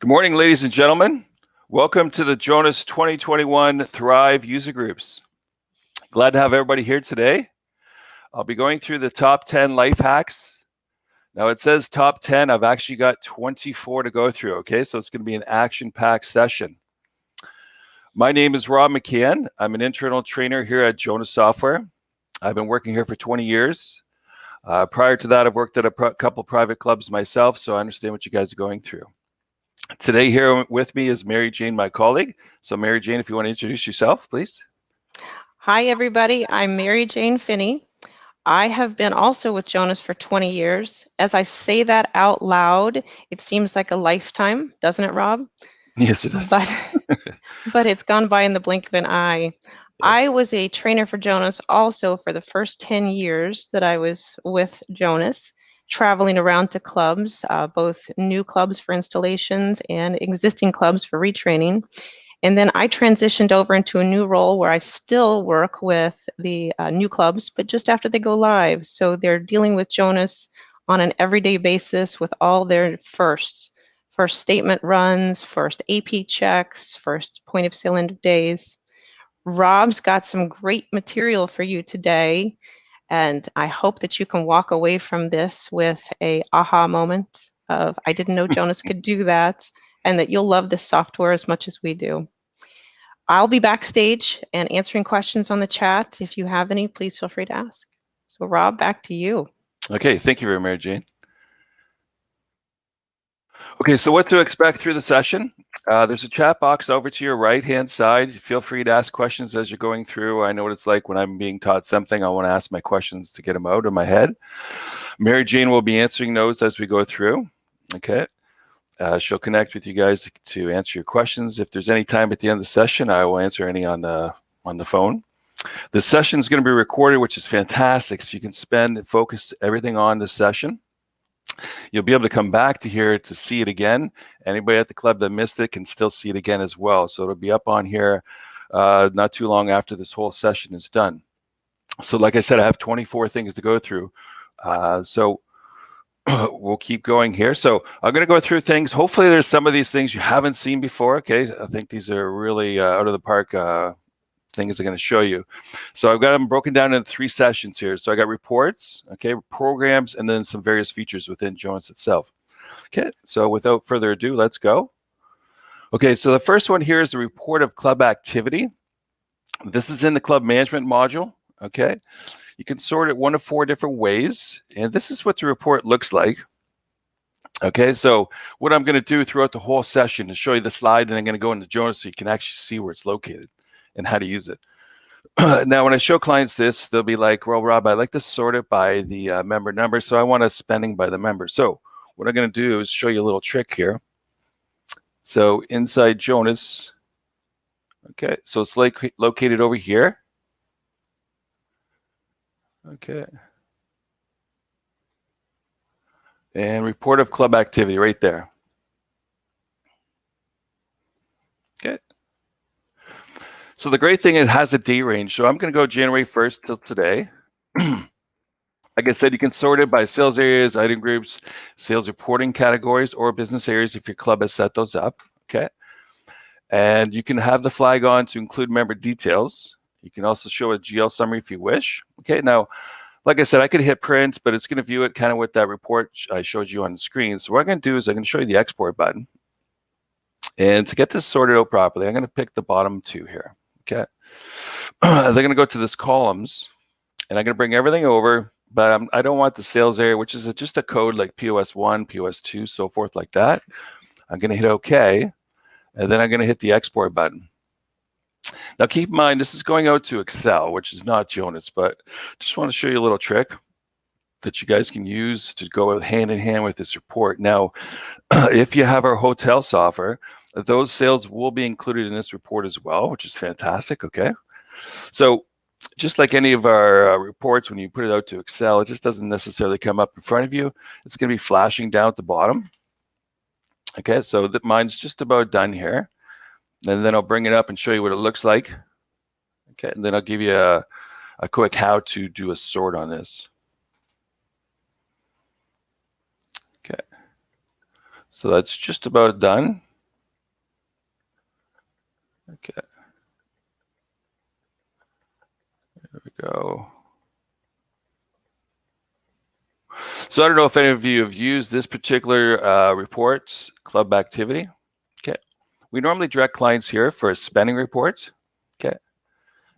Good morning, ladies and gentlemen. Welcome to the Jonas 2021 Thrive User Groups. Glad to have everybody here today. I'll be going through the top 10 life hacks. Now it says top 10. I've actually got 24 to go through, okay? So it's going to be an action-packed session. My name is Rob McCann. I'm an internal trainer here at Jonas Software. I've been working here for 20 years. Prior to that, I've worked at a couple private clubs myself, so I understand what you guys are going through. Today here with me is Mary Jane, my colleague. So Mary Jane, if you want to introduce yourself, please. Hi, everybody. I'm Mary Jane Finney. I have been also with Jonas for 20 years. As I say that out loud, it seems like a lifetime, doesn't it, Rob? Yes, it does. But it's gone by in the blink of an eye. Yes. I was a trainer for Jonas also for the first 10 years that I was with Jonas, traveling around to clubs, both new clubs for installations and existing clubs for retraining. And then I transitioned over into a new role where I still work with the new clubs, but just after they go live. So they're dealing with Jonas on an everyday basis with all their first statement runs, first AP checks, first point of sale end of days. Rob's got some great material for you today, and I hope that you can walk away from this with a aha moment of, I didn't know Jonas could do that, and that you'll love this software as much as we do. I'll be backstage and answering questions on the chat. If you have any, please feel free to ask. So Rob, back to you. Okay, thank you very much, Mary Jane. Okay, so what to expect through the session? There's a chat box over to your right-hand side. Feel free to ask questions as you're going through. I know what it's like when I'm being taught something. I want to ask my questions to get them out of my head. Mary Jane will be answering those as we go through. Okay. She'll connect with you guys to answer your questions. If there's any time at the end of the session, I will answer any on the phone. The session is going to be recorded, which is fantastic. So you can spend and focus everything on the session. You'll be able to come back to here to see it again. Anybody at the club that missed it can still see it again as well. So it'll be up on here not too long after this whole session is done. So like I said, I have 24 things to go through. So we'll keep going here. So I'm going to go through things. Hopefully there's some of these things you haven't seen before. Okay, I think these are really out of the park things I'm going to show you. So I've got them broken down into 3 sessions here. So I got reports, okay, programs, and then some various features within Jonas itself. Okay, so without further ado, let's go. Okay, so the first one here is the report of club activity. This is in the club management module, okay? You can sort it 1 of 4 different ways, and this is what the report looks like. Okay, so what I'm going to do throughout the whole session is show you the slide, and I'm going to go into Jonas so you can actually see where it's located and how to use it. Now, when I show clients this, they'll be like, well, Rob, I like to sort it by the member number, so I want a spending by the member. So what I'm going to do is show you a little trick here. So inside Jonas, okay, so it's like located over here. Okay. And report of club activity right there. Okay. So the great thing, it has a date range. So I'm going to go January 1st till today. Like I said, you can sort it by sales areas, item groups, sales reporting categories, or business areas if your club has set those up. Okay. And you can have the flag on to include member details. You can also show a GL summary if you wish. Okay. Now, like I said, I could hit print, but it's going to view it kind of with that report I showed you on the screen. So what I'm going to do is I'm going to show you the export button. And to get this sorted out properly, I'm going to pick the bottom 2 here. Okay. They're going to go to this columns, and I'm going to bring everything over, but I don't want the sales area, which is just a code like POS1, POS2, so forth like that. I'm going to hit OK, and then I'm going to hit the export button. Now, keep in mind, this is going out to Excel, which is not Jonas, but just want to show you a little trick that you guys can use to go hand in hand with this report. Now, if you have our hotel software, those sales will be included in this report as well, which is fantastic, okay? So just like any of our reports, when you put it out to Excel, it just doesn't necessarily come up in front of you. It's going to be flashing down at the bottom. Okay, so mine's just about done here. And then I'll bring it up and show you what it looks like. Okay, and then I'll give you a quick how to do a sort on this. Okay, so that's just about done. Okay. There we go. So I don't know if any of you have used this particular reports club activity. Okay. We normally direct clients here for a spending report. Okay.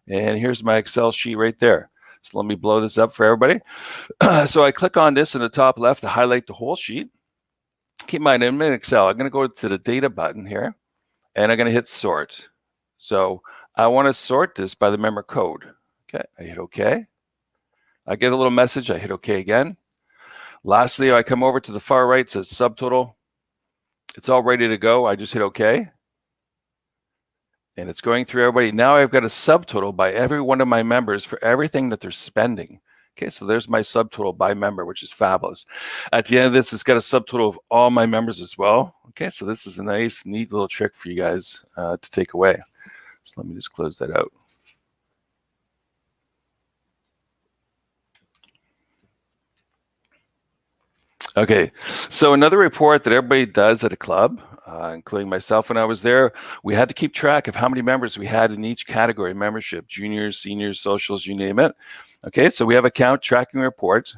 And here's my Excel sheet right there. So let me blow this up for everybody. So I click on this in the top left to highlight the whole sheet. Keep in mind, I'm in Excel. I'm going to go to the data button here, and I'm going to hit sort. So I want to sort this by the member code. Okay, I hit OK. I get a little message. I hit OK again. Lastly, I come over to the far right, it says subtotal. It's all ready to go. I just hit OK. And it's going through everybody. Now I've got a subtotal by every one of my members for everything that they're spending. Okay, so there's my subtotal by member, which is fabulous. At the end of this, it's got a subtotal of all my members as well. Okay, so this is a nice, neat little trick for you guys to take away. So let me just close that out. Okay, so another report that everybody does at a club, including myself when I was there, we had to keep track of how many members we had in each category, membership, juniors, seniors, socials, you name it. Okay, so we have a count tracking report.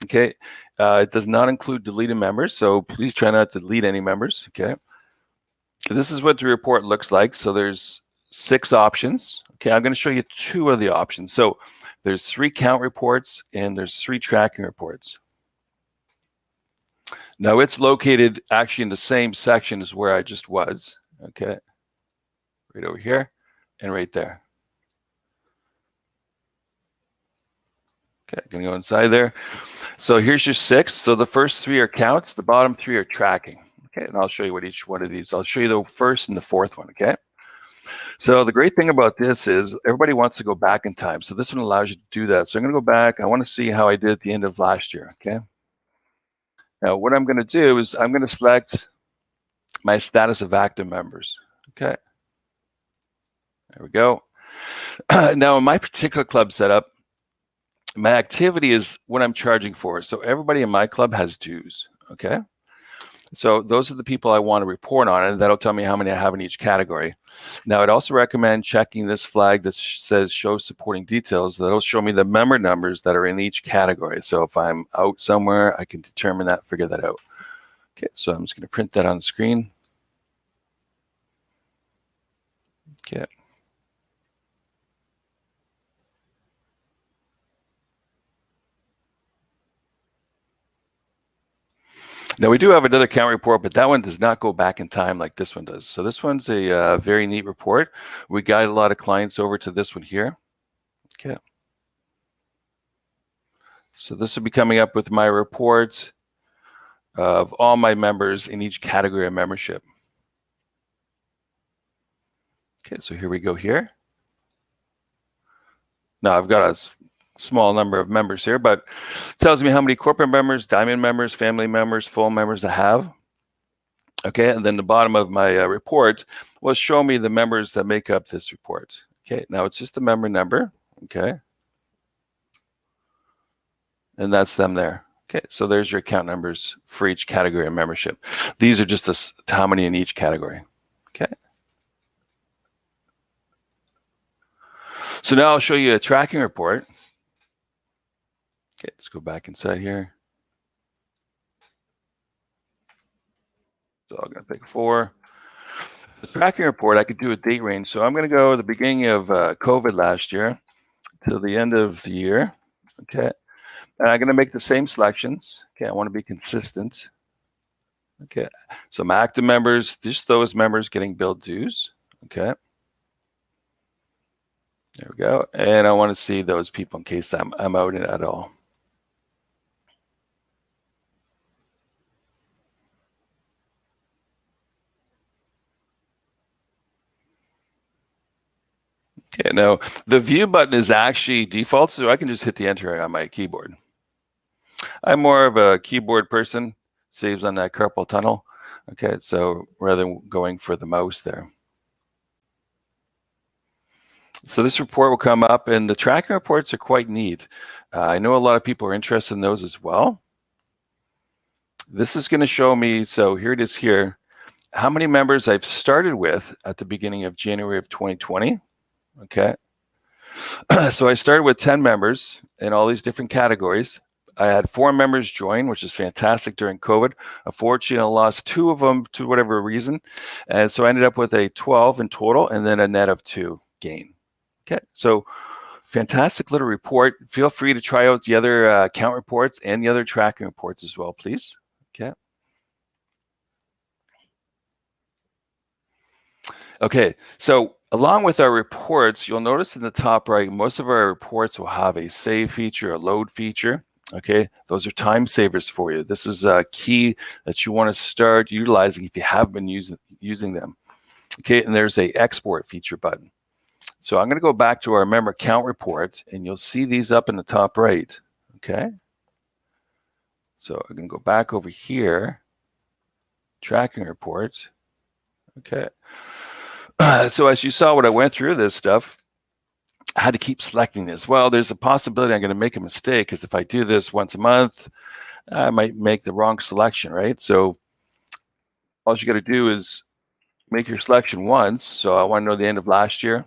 Okay, it does not include deleted members, so please try not to delete any members. Okay, this is what the report looks like. So there's 6 options. Okay, I'm going to show you 2 of the options. So there's 3 count reports and there's 3 tracking reports. Now it's located actually in the same section as where I just was. Okay, right over here and right there. Okay, I'm going to go inside there. So here's your 6. So the first 3 are counts. The bottom 3 are tracking. Okay, and I'll show you what each one of these. I'll show you the first and the fourth one. Okay. So the great thing about this is everybody wants to go back in time. So this one allows you to do that. So I'm going to go back. I want to see how I did at the end of last year. Okay. Now what I'm going to do is I'm going to select my status of active members. Okay. There we go. Now in my particular club setup, my activity is what I'm charging for. So everybody in my club has dues. Okay. So those are the people I want to report on, and that'll tell me how many I have in each category. Now, I'd also recommend checking this flag that says show supporting details. That'll show me the member numbers that are in each category. So if I'm out somewhere, I can determine that, figure that out. Okay, so I'm just going to print that on the screen. Okay. Now we do have another count report, but that one does not go back in time like this one does. So this one's a very neat report. We guide a lot of clients over to this one here. Okay. So this will be coming up with my reports of all my members in each category of membership. Okay, so here we go here. Now I've got a small number of members here, but it tells me how many corporate members, diamond members, family members, full members I have. Okay, and then the bottom of my report will show me the members that make up this report. Okay, now it's just a member number. Okay, and that's them there. Okay, so there's your account numbers for each category of membership. These are just how many in each category. Okay. So now I'll show you a tracking report. Okay, let's go back inside here. So I'm going to pick 4. The tracking report, I could do a date range. So I'm going to go the beginning of COVID last year till the end of the year. Okay. And I'm going to make the same selections. Okay, I want to be consistent. Okay, so my active members, just those members getting billed dues. Okay. There we go. And I want to see those people in case I'm out in it at all. Okay, now the view button is actually default, so I can just hit the enter on my keyboard. I'm more of a keyboard person, saves on that carpal tunnel. Okay, so rather than going for the mouse there. So this report will come up, and the tracking reports are quite neat. I know a lot of people are interested in those as well. This is going to show me, so here it is here, how many members I've started with at the beginning of January of 2020. Okay. So I started with 10 members in all these different categories. I had 4 members join, which is fantastic during COVID. Unfortunately, I lost 2 of them to whatever reason. And so I ended up with a 12 in total and then a net of 2 gain. Okay. So fantastic little report. Feel free to try out the other account reports and the other tracking reports as well, please. Okay. Okay, so along with our reports, you'll notice in the top right, most of our reports will have a save feature, a load feature. Okay, those are time savers for you. This is a key that you want to start utilizing if you have been using them. Okay, and there's a export feature button. So I'm going to go back to our member count report, and you'll see these up in the top right. Okay, so I'm going to go back over here, tracking report. Okay. So as you saw when I went through this stuff, I had to keep selecting this. Well, there's a possibility I'm going to make a mistake because if I do this once a month, I might make the wrong selection, right? So all you got to do is make your selection once. So I want to know the end of last year.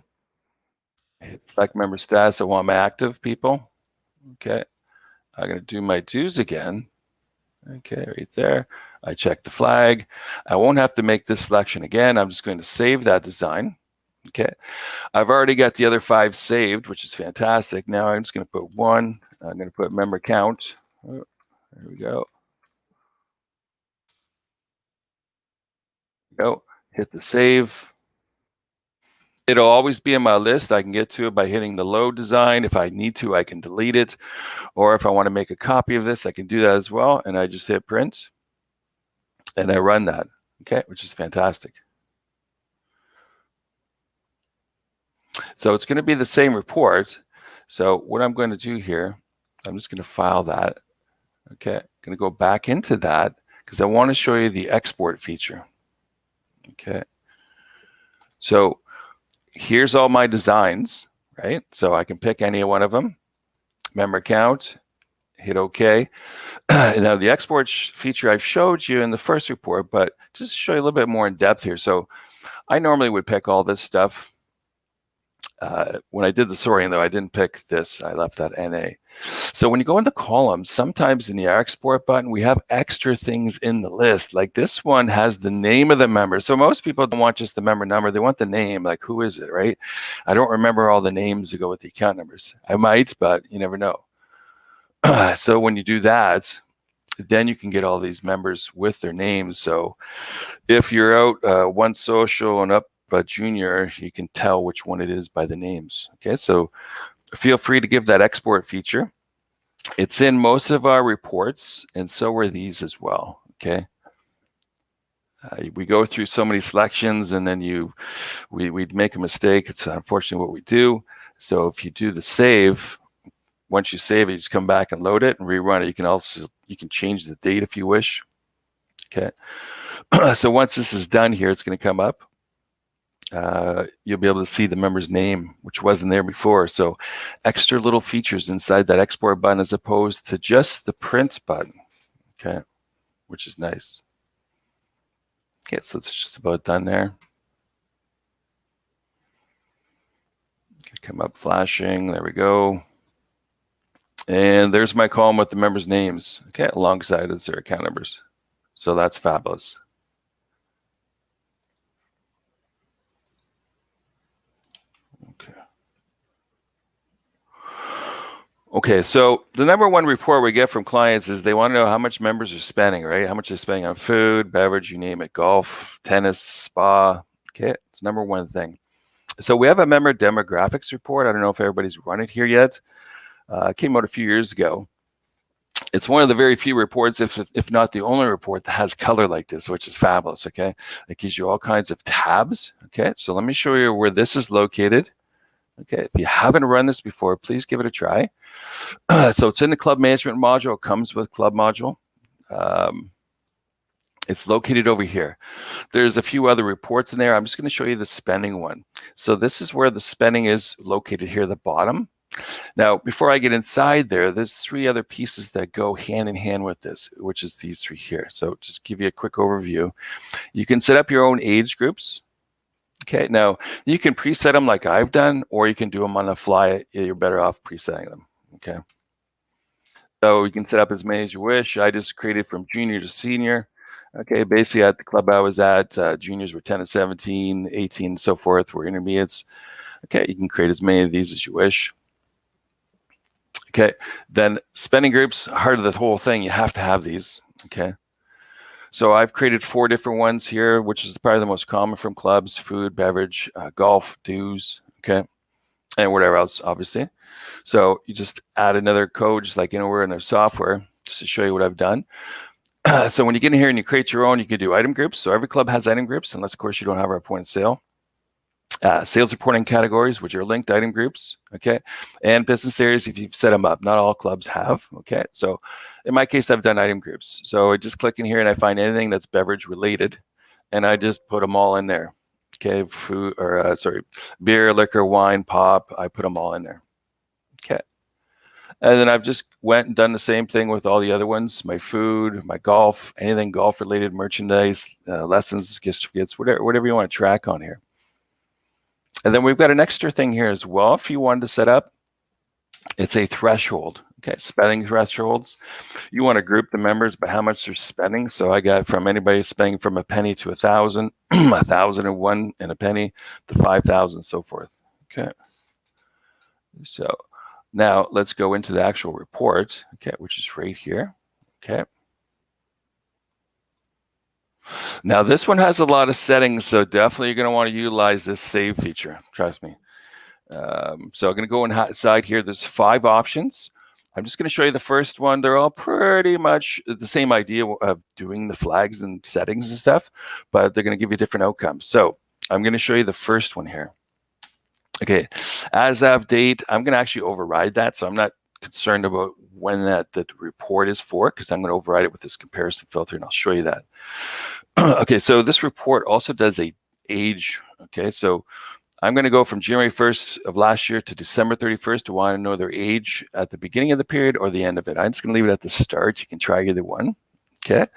Hit select member status. I want my active people. Okay. I'm going to do my dues again. Okay, right there. I check the flag. I won't have to make this selection again. I'm just going to save that design. Okay. I've already got the other 5 saved, which is fantastic. Now I'm just going to put 1. I'm going to put member count. Oh, there we go. Go. Hit the save. It'll always be in my list. I can get to it by hitting the load design. If I need to, I can delete it. Or if I want to make a copy of this, I can do that as well. And I just hit print. And I run that. Okay, which is fantastic. So it's going to be the same report. So what I'm going to do here, I'm just going to file that. Okay, I'm going to go back into that because I want to show you the export feature. Okay, so here's all my designs, right? So I can pick any one of them, member count, hit OK. Now the export feature I've showed you in the first report, but just to show you a little bit more in depth here. So I normally would pick all this stuff. When I did the sorting, though, I didn't pick this. I left that NA. So when you go into columns, sometimes in the export button, we have extra things in the list. Like this one has the name of the member. So most people don't want just the member number. They want the name, like who is it, right? I don't remember all the names that go with the account numbers. I might, but you never know. So when you do that, then you can get all these members with their names. So if you're out one social and up junior, you can tell which one it is by the names. Okay, so feel free to give that export feature. It's in most of our reports, and so are these as well. Okay, we go through so many selections, and then we'd make a mistake. It's unfortunately what we do. So if you do the save, once you save it, you just come back and load it and rerun it. You can change the date if you wish. Okay, so once this is done here, it's going to come up. You'll be able to see the member's name, which wasn't there before. So extra little features inside that export button as opposed to just the print button, okay, which is nice. Okay, so it's just about done there. Come up flashing, there we go. And there's my column with the members' names, okay, alongside their account numbers. So that's fabulous. Okay, so the number one report we get from clients is they want to know how much members are spending, right? How much they're spending on food, beverage, you name it, golf, tennis, spa. Okay, it's number one thing. So we have a member demographics report. I don't know if everybody's run it here yet. It came out a few years ago. It's one of the very few reports, if not the only report that has color like this, which is fabulous, okay? It gives you all kinds of tabs, okay? So let me show you where this is located. Okay, if you haven't run this before, please give it a try. So it's in the club management module. It comes with club module. It's located over here. There's a few other reports in there. I'm just going to show you the spending one. So this is where the spending is located here at the bottom. Now, before I get inside there's 3 other pieces that go hand in hand with this, which is these 3 here. So just give you a quick overview. You can set up your own age groups. Okay, now you can preset them like I've done, or you can do them on the fly. You're better off presetting them. Okay, so you can set up as many as you wish. I just created from junior to senior. Okay, basically at the club I was at, juniors were 10 to 17, 18, and so forth, were intermediates. Okay, you can create as many of these as you wish. Okay, then spending groups, heart of the whole thing, you have to have these. Okay, so I've created 4 different ones here, which is probably the most common from clubs: food, beverage, golf, dues, okay, and whatever else, obviously. So you just add another code, just like anywhere in their software, just to show you what I've done. So when you get in here and you create your own, you can do item groups. So every club has item groups, unless, of course, you don't have our point of sale. Sales reporting categories, which are linked item groups, okay, and business areas if you've set them up. Not all clubs have, okay. So in my case, I've done item groups. So I just click in here and I find anything that's beverage related, and I just put them all in there. Okay, food or beer, liquor, wine, pop. I put them all in there. Okay, and then I've just went and done the same thing with all the other ones: my food, my golf, anything golf related, merchandise, lessons, gift certificates, whatever you want to track on here. And then we've got an extra thing here as well. If you wanted to set up, it's a threshold. Okay, spending thresholds. You want to group the members by how much they're spending. So I got from anybody spending from a penny to 1,000, 1,001 and a penny to 5,000, so forth. Okay. So now let's go into the actual report. Okay, which is right here. Okay. Now this one has a lot of settings, so definitely you're going to want to utilize this save feature. Trust me. So I'm going to go inside here. There's 5 options. I'm just going to show you the first one. They're all pretty much the same idea of doing the flags and settings and stuff, but they're going to give you different outcomes. So I'm going to show you the first one here. Okay, as of date, I'm going to actually override that. So I'm not concerned about when the report is for, because I'm going to override it with this comparison filter, and I'll show you that. Okay, so this report also does a age. Okay, so I'm going to go from January 1st of last year to December 31st to want to know their age at the beginning of the period or the end of it. I'm just going to leave it at the start. You can try either one. Okay.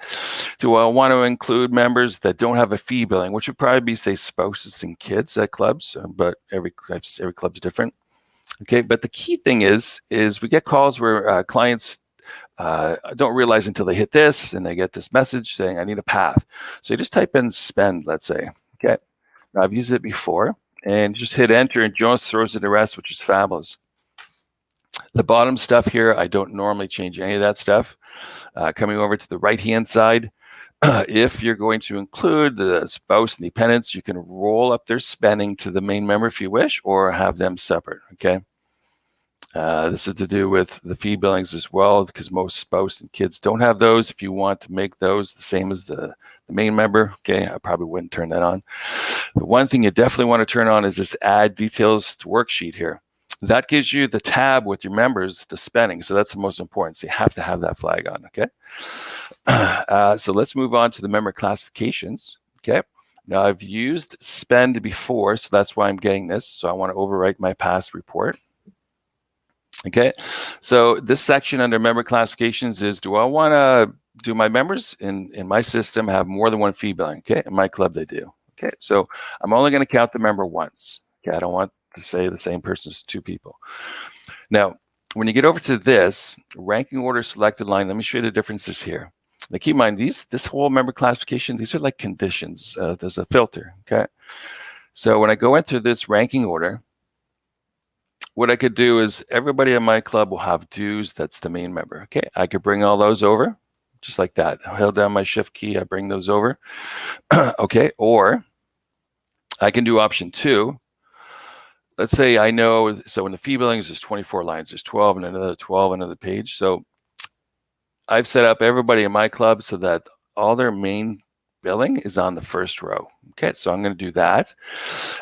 Do I want to include members that don't have a fee billing, which would probably be, say, spouses and kids at clubs, but every club's different. Okay. But the key thing is we get calls where clients don't realize until they hit this and they get this message saying, I need a path. So you just type in spend, let's say. Okay. Now, I've used it before. And just hit enter, and Jonas throws in the rest, which is fabulous. The bottom stuff here, I don't normally change any of that stuff. Coming over to the right-hand side, if you're going to include the spouse and dependents, you can roll up their spending to the main member if you wish, or have them separate, okay? This is to do with the fee billings as well, because most spouse and kids don't have those. If you want to make those the same as the main member, okay, I probably wouldn't turn that on. The one thing you definitely want to turn on is this add details to worksheet here. That gives you the tab with your members, the spending. So that's the most important. So you have to have that flag on, okay? So let's move on to the member classifications, okay? Now I've used spend before, so that's why I'm getting this. So I want to overwrite my past report. Okay, so this section under member classifications is, do I want to do my members in my system have more than one fee billing? Okay, in my club they do. Okay, so I'm only going to count the member once. Okay, I don't want to say the same person's 2 people. Now, when you get over to this ranking order selected line, let me show you the differences here. Now keep in mind, this whole member classification, these are like conditions. There's a filter, okay? So when I go into this ranking order, what I could do is everybody in my club will have dues. That's the main member. Okay, I could bring all those over just like that. I held down my shift key. I bring those over. Okay, or I can do option 2. Let's say I know, so in the fee billings, there's 24 lines. There's 12 and another 12 on another page. So I've set up everybody in my club so that all their main billing is on the first row. Okay, so I'm going to do that.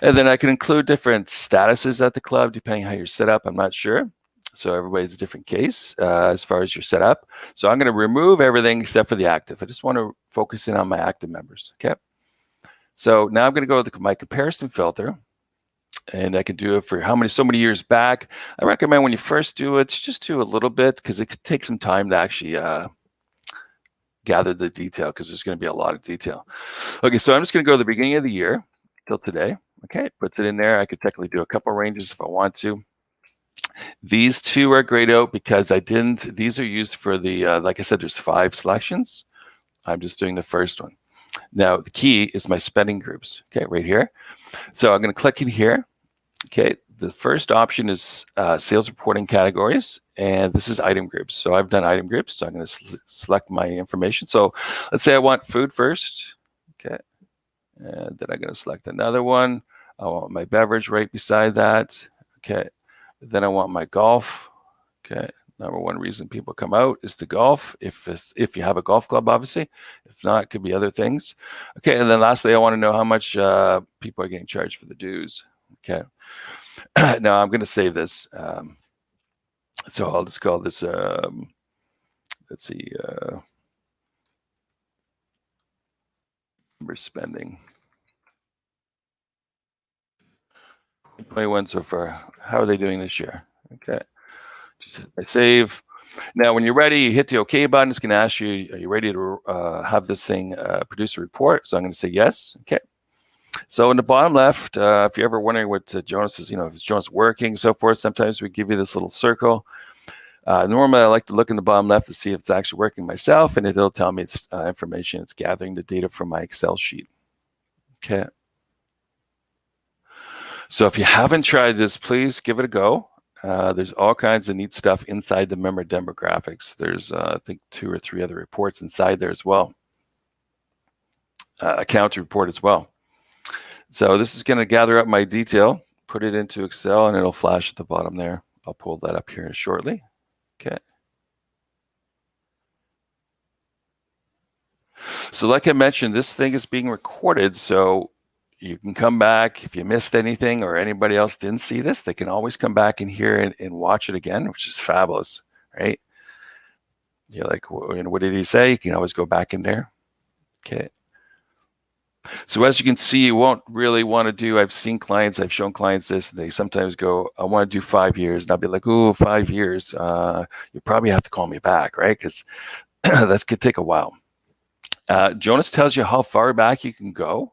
And then I can include different statuses at the club, depending how you're set up. I'm not sure. So everybody's a different case as far as your setup. So I'm going to remove everything except for the active. I just want to focus in on my active members. Okay. So now I'm going to go to my comparison filter. And I could do it for so many years back. I recommend when you first do it, just do a little bit because it could take some time to actually gather the detail because there's going to be a lot of detail. Okay, so I'm just going to go to the beginning of the year till today. Okay, puts it in there. I could technically do a couple ranges if I want to. These two are grayed out because these are used for the, like I said, there's 5 selections. I'm just doing the first one. Now, the key is my spending groups, okay, right here. So I'm going to click in here. Okay, the first option is sales reporting categories, and this is item groups. So I've done item groups, so I'm going to select my information. So let's say I want food first, okay, and then I'm going to select another one. I want my beverage right beside that, okay. Then I want my golf, okay. Number one reason people come out is to golf, if you have a golf club, obviously. If not, it could be other things. Okay, and then lastly, I want to know how much people are getting charged for the dues, okay. Now I'm going to save this. So I'll just call this, let's see, number spending. 21 so far. How are they doing this year? Okay. I save. Now, when you're ready, you hit the OK button. It's going to ask you, are you ready to have this thing produce a report? So I'm going to say yes. Okay. So in the bottom left, if you're ever wondering what Jonas is, if Jonas working, so forth, sometimes we give you this little circle. Normally, I like to look in the bottom left to see if it's actually working myself, and it'll tell me it's information. It's gathering the data from my Excel sheet. Okay. So if you haven't tried this, please give it a go. There's all kinds of neat stuff inside the member demographics. There's, I think, 2 or 3 other reports inside there as well. Account report as well. So this is going to gather up my detail, put it into Excel, and it'll flash at the bottom there. I'll pull that up here shortly. Okay. So like I mentioned, this thing is being recorded, so you can come back if you missed anything or anybody else didn't see this. They can always come back in here and watch it again, which is fabulous, right? You're like, what did he say? You can always go back in there. Okay. So as you can see, you won't really want to do, I've shown clients this, they sometimes go, I want to do 5 years. And I'll be like, oh, 5 years. You probably have to call me back, right? Because that could take a while. Jonas tells you how far back you can go.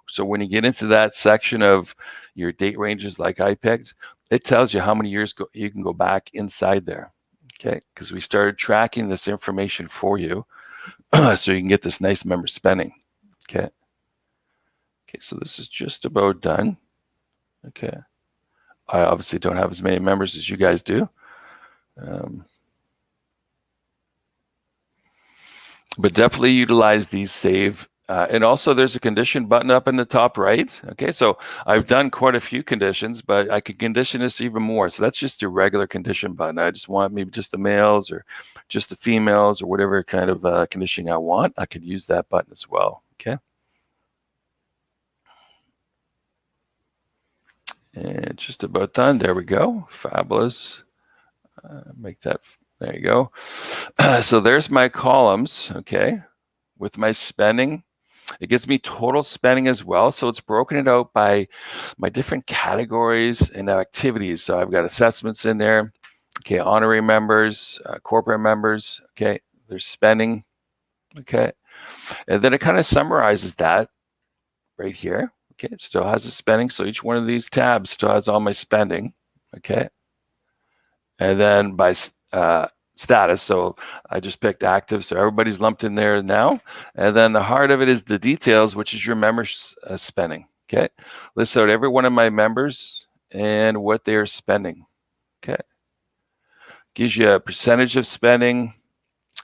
So when you get into that section of your date ranges like I picked, it tells you how many years you can go back inside there, okay? Because we started tracking this information for you so you can get this nice member spending, okay? Okay, so this is just about done, okay? I obviously don't have as many members as you guys do. But definitely utilize these save. And also there's a condition button up in the top right. Okay, so I've done quite a few conditions, but I could condition this even more. So that's just your regular condition button. I just want maybe just the males or just the females or whatever kind of conditioning I want. I could use that button as well, okay? And just about done. There we go. Fabulous. Make that, there you go. So there's my columns, okay, with my spending. It gives me total spending as well. So it's broken it out by my different categories and activities. So I've got assessments in there. Okay, honorary members, corporate members. Okay, there's spending. Okay, and then it kind of summarizes that right here. Okay, it still has the spending. So each one of these tabs still has all my spending. Okay, and then by status. So I just picked active. So everybody's lumped in there now. And then the heart of it is the details, which is your members spending. Okay. List out every one of my members and what they are spending. Okay. Gives you a percentage of spending.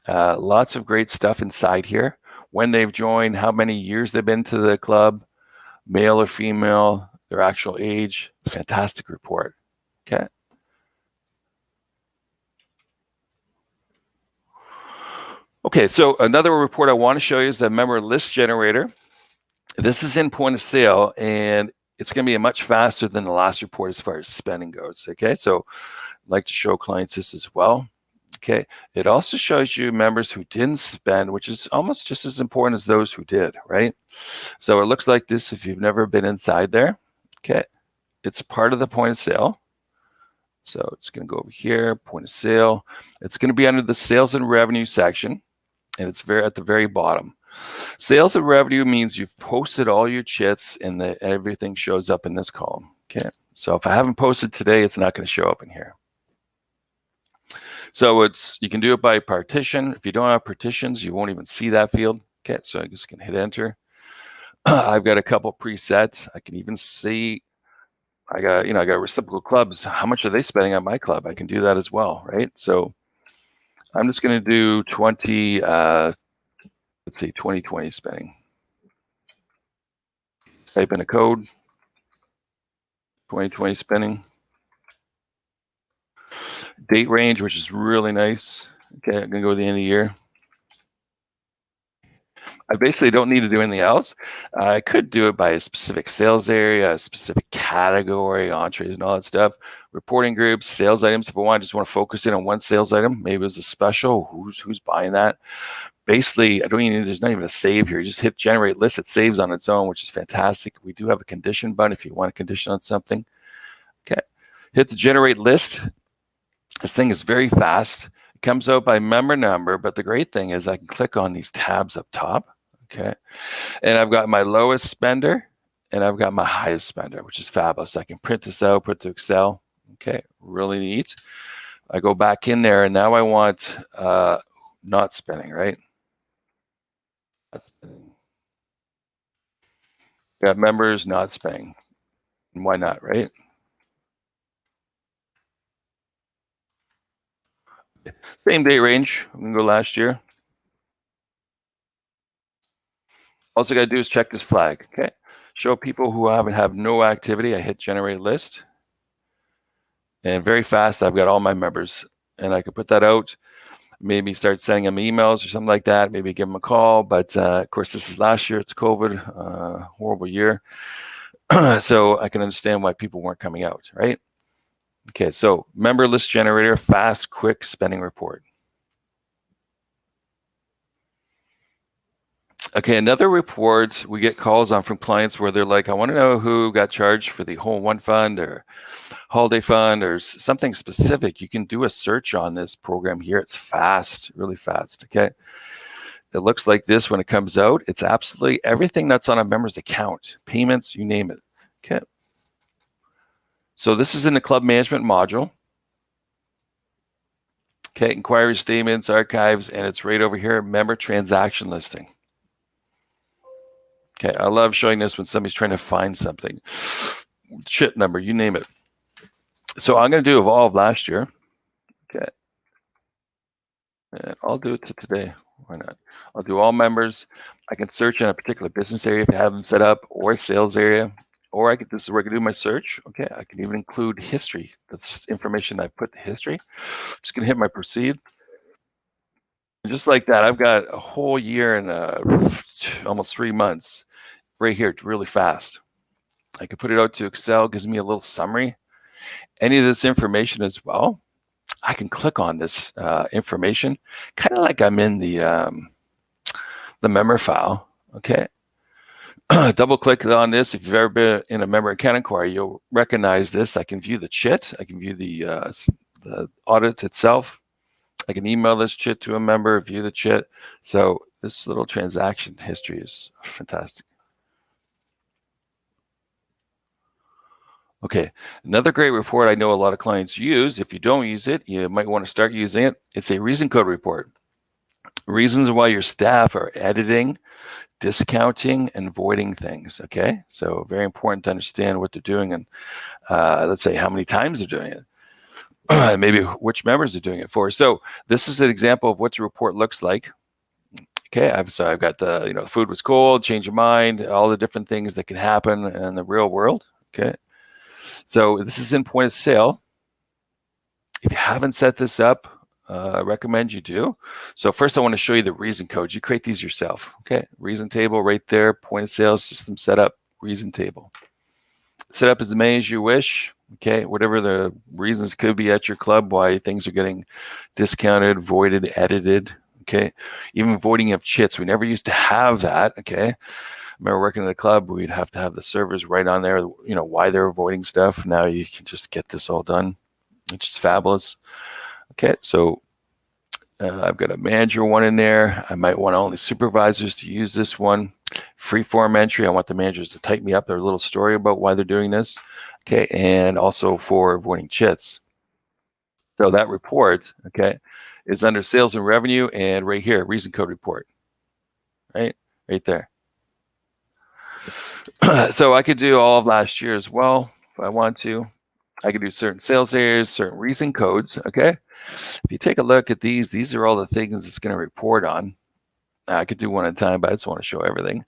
Lots of great stuff inside here. When they've joined, how many years they've been to the club, male or female, their actual age. Fantastic report. Okay. Okay, so another report I want to show you is the member list generator. This is in point of sale, and it's going to be much faster than the last report as far as spending goes. Okay, so I'd like to show clients this as well. Okay, it also shows you members who didn't spend, which is almost just as important as those who did, right? So it looks like this if you've never been inside there. Okay, It's part of the point of sale. So it's going to go over here, point of sale. It's going to be under the sales and revenue section, and it's at the very bottom. Sales and revenue means you've posted all your chits and everything shows up in this column. Okay, so if I haven't posted today, it's not going to show up in here. So you can do it by partition. If you don't have partitions, you won't even see that field. Okay, so I just can hit enter. I've got a couple presets. I can even see I got reciprocal clubs. How much are they spending on my club? I can do that as well, right? So I'm just going to do 20. Let's see, 2020 spending. Type in a code. 2020 spending. Date range, which is really nice. Okay, I'm going to go to the end of the year. I basically don't need to do anything else. I could do it by a specific sales area, a specific category, entrees and all that stuff. Reporting groups, sales items. If I just want to focus in on one sales item, maybe it's a special, who's buying that. Basically, there's not even a save here. You just hit generate list, it saves on its own, which is fantastic. We do have a condition button if you want a condition on something. Okay, hit the generate list. This thing is very fast. It comes out by member number, but the great thing is I can click on these tabs up top. Okay, and I've got my lowest spender and I've got my highest spender, which is fabulous. I can print this out, put it to Excel. Okay, really neat. I go back in there and now I want not spending, right? Got members not spending. And why not, right? Same date range. I'm gonna go last year. Also got to do is check this flag. Okay, show people who have no activity. I hit generate list, and very fast I've got all my members, and I can put that out. Maybe start sending them emails or something like that. Maybe give them a call. But of course, this is last year. It's COVID, horrible year. So I can understand why people weren't coming out, right? Okay, so member list generator, fast, quick spending report. Okay, another report we get calls on from clients where they're like, I want to know who got charged for the Hole in One fund or holiday fund or something specific. You can do a search on this program here. It's fast, really fast. Okay, it looks like this when it comes out. It's absolutely everything that's on a member's account, payments, you name it. Okay, so this is in the club management module. Okay, inquiry statements, archives, and it's right over here, member transaction listing. Okay, I love showing this when somebody's trying to find something. Chit number, you name it. So I'm going to do evolve last year. Okay. And I'll do it to today. Why not? I'll do all members. I can search in a particular business area if I have them set up, or a sales area, or this is where I can do my search. Okay, I can even include history. That's information I've put in history. Just going to hit my proceed. And just like that, I've got a whole year and almost 3 months right here. It's really fast. I can put it out to Excel, gives me a little summary. Any of this information as well, I can click on this information, kind of like I'm in the member file. Okay, double click on this. If you've ever been in a member account inquiry, you'll recognize this. I can view the chit. I can view the audit itself. I can email this chit to a member, view the chit. So this little transaction history is fantastic. Okay, another great report I know a lot of clients use. If you don't use it, you might want to start using it. It's a reason code report. Reasons why your staff are editing, discounting, and voiding things. Okay, so very important to understand what they're doing and let's say how many times they're doing it. Maybe which members are doing it for. So this is an example of what the report looks like. Okay, I've got the food was cold, change of mind, all the different things that can happen in the real world. Okay, so this is in point of sale. If you haven't set this up, I recommend you do. So first I want to show you the reason codes. You create these yourself. Okay, reason table right there, point of sale system setup, reason table. Set up as many as you wish. Okay, whatever the reasons could be at your club why things are getting discounted, voided, edited. Okay, even voiding of chits. We never used to have that. Okay, remember working at a club, we'd have to have the servers right on there, why they're avoiding stuff. Now you can just get this all done, which is fabulous. Okay, so I've got a manager one in there. I might want only supervisors to use this one. Free-form entry, I want the managers to type me up their little story about why they're doing this. Okay, and also for avoiding chits. So that report, okay, is under sales and revenue, and right here, reason code report, right there. So I could do all of last year as well if I want to. I could do certain sales areas, certain reason codes, okay? If you take a look at these are all the things it's going to report on. I could do one at a time, but I just want to show everything.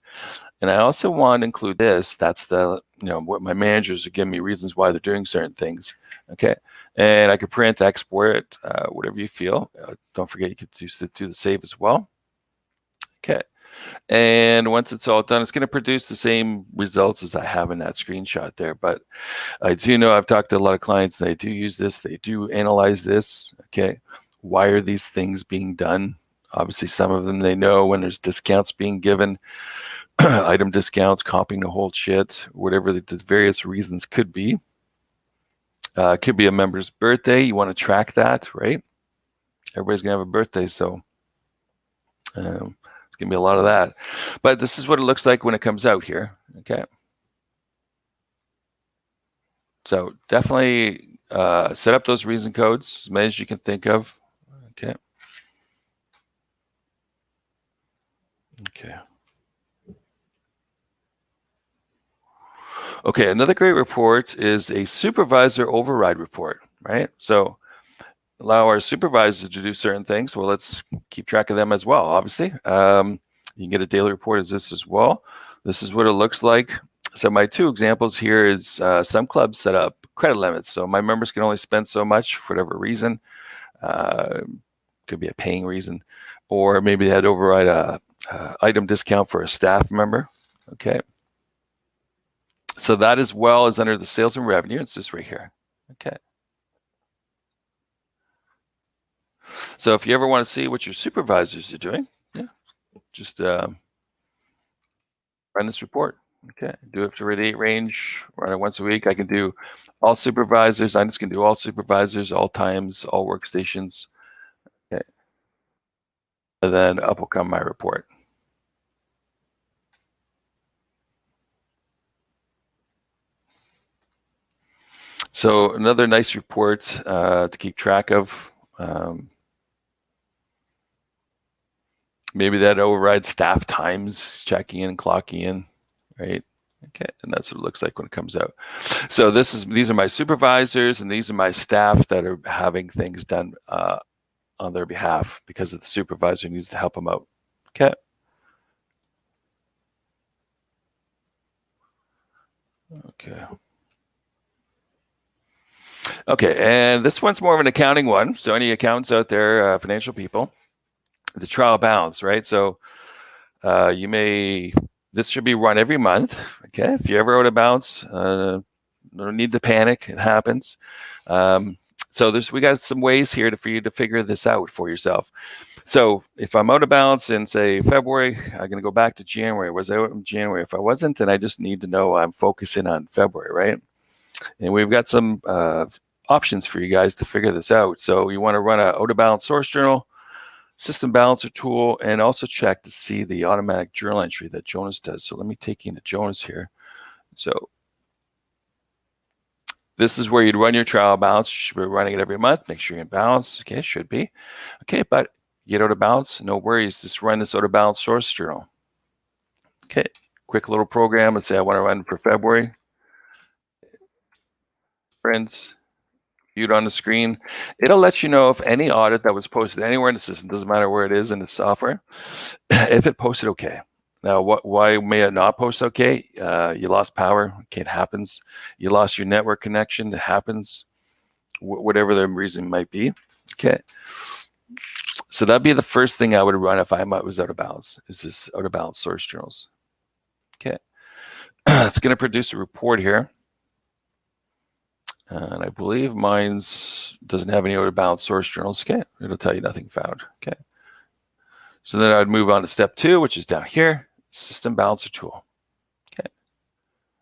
And I also want to include this. That's the, what my managers are giving me reasons why they're doing certain things, okay? And I could print, export it, whatever you feel. Don't forget you could do the save as well. Okay. And once it's all done, it's going to produce the same results as I have in that screenshot there. But I do know I've talked to a lot of clients. They do use this. They do analyze this. Okay. Why are these things being done? Obviously, some of them they know when there's discounts being given, item discounts, comping the whole shit, whatever the various reasons could be. It could be a member's birthday. You want to track that, right? Everybody's going to have a birthday, so it's going to be a lot of that. But this is what it looks like when it comes out here, okay? So definitely set up those reason codes, as many as you can think of, okay? Okay. Okay, another great report is a supervisor override report, right? So allow our supervisors to do certain things. Well, let's keep track of them as well, obviously. You can get a daily report as this as well. This is what it looks like. So my two examples here is some clubs set up credit limits. So my members can only spend so much for whatever reason. Could be a paying reason. Or maybe they had to override a item discount for a staff member, okay? So that as well is under the sales and revenue. It's just right here, okay? So if you ever want to see what your supervisors are doing, yeah, just run this report. Okay, do it for the date range, run it once a week. I can do all supervisors. I'm just going to do all supervisors, all times, all workstations. Okay, and then up will come my report. So another nice report to keep track of. Maybe that overrides staff times, checking in and clocking in, right? Okay, and that's what it looks like when it comes out. So these are my supervisors, and these are my staff that are having things done on their behalf because the supervisor needs to help them out. Okay. Okay. Okay, and this one's more of an accounting one. So any accountants out there, financial people, the trial balance, right? So this should be run every month, okay? If you ever out of bounds, no need to panic, it happens. So we got some ways here for you to figure this out for yourself. So if I'm out of balance in, say, February, I'm going to go back to January. Was I out in January? If I wasn't, then I just need to know I'm focusing on February, right? And we've got some options for you guys to figure this out. So you want to run a out of balance source journal, system balancer tool, and also check to see the automatic journal entry that Jonas does. So let me take you into Jonas here. So this is where you'd run your trial balance. You should be running it every month. Make sure you're in balance. Okay, should be. Okay, but get out of balance, no worries. Just run this out of balance source journal. Okay, quick little program. Let's say I want to run for February. Friends, viewed on the screen. It'll let you know if any audit that was posted anywhere in the system, doesn't matter where it is in the software, if it posted okay. Now, why may it not post okay? You lost power. Okay, it happens. You lost your network connection. It happens. Whatever the reason might be. Okay. So that'd be the first thing I would run if I was out of balance, is this out of balance source journals. Okay. It's going to produce a report here. And I believe mine's doesn't have any out of balance source journals. Okay. It'll tell you nothing found. Okay. So then I would move on to step 2, which is down here, system balancer tool.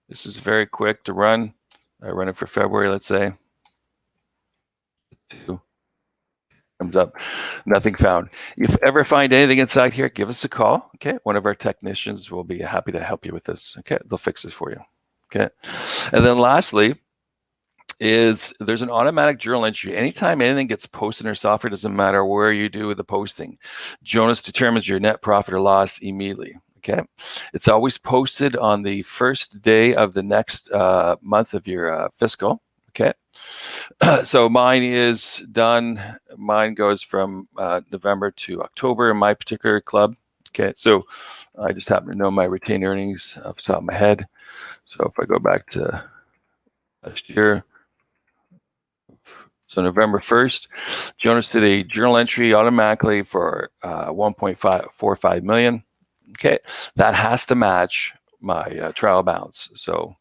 This is very quick to run. I run it for February, let's say. 2 comes up, nothing found. If you ever find anything inside here, give us a call. Okay, one of our technicians will be happy to help you with this. Okay, they'll fix this for you. Okay, and then lastly is there's an automatic journal entry. Anytime anything gets posted in our software, doesn't matter where you do the posting, Jonas determines your net profit or loss immediately. Okay, it's always posted on the first day of the next month of your fiscal. Okay, so mine is done. Mine goes from November to October in my particular club. Okay, so I just happen to know my retained earnings off the top of my head. So if I go back to last year, so November 1st, Jonas did a journal entry automatically for 1.45 million. Okay, that has to match my trial balance. So